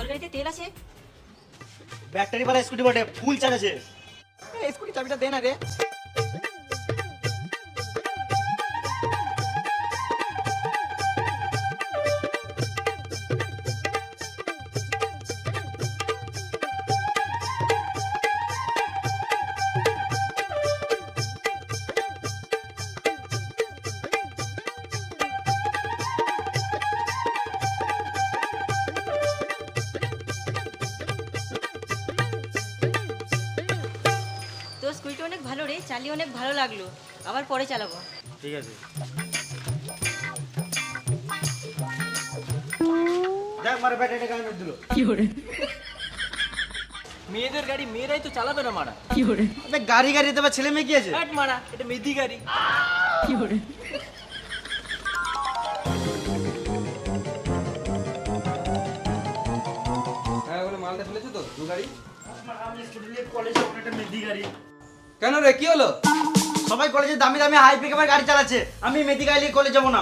গাড়িতে তেল আছে? ব্যাটারি वाला স্কুটি বটে, ফুল চার্জ আছে। এই স্কুটি চাবিটা দে না রে। তোর স্কুটিটা অনেক ভালো রে, চালিয়ে অনেক ভালো লাগলো, আবার পরে চালাবো। ঠিক আছে। দেখ মারা ব্যাটারিটা গায়ে মেরে দিল। মেয়েদের গাড়ি মেয়েরাই তো চালাবে না মারা। আবে গাড়ি গাড়িতে বা ছেলে মেয়ে কি আছে? হাট মারা, এটা মেদি গাড়ি। হ্যাঁ ওখানে মালটা ফেলেছো তো দু গাড়ি? আমি স্কুটি নিয়ে কলেজে যাবো, একটা মেদি গাড়ি। কেন রে কি হলো? সবাই কলেজে দামি দামি হাই পিকআপের গাড়ি চালাচ্ছে, আমি মেদি গাড়ি নিয়ে কলেজ যাবো না।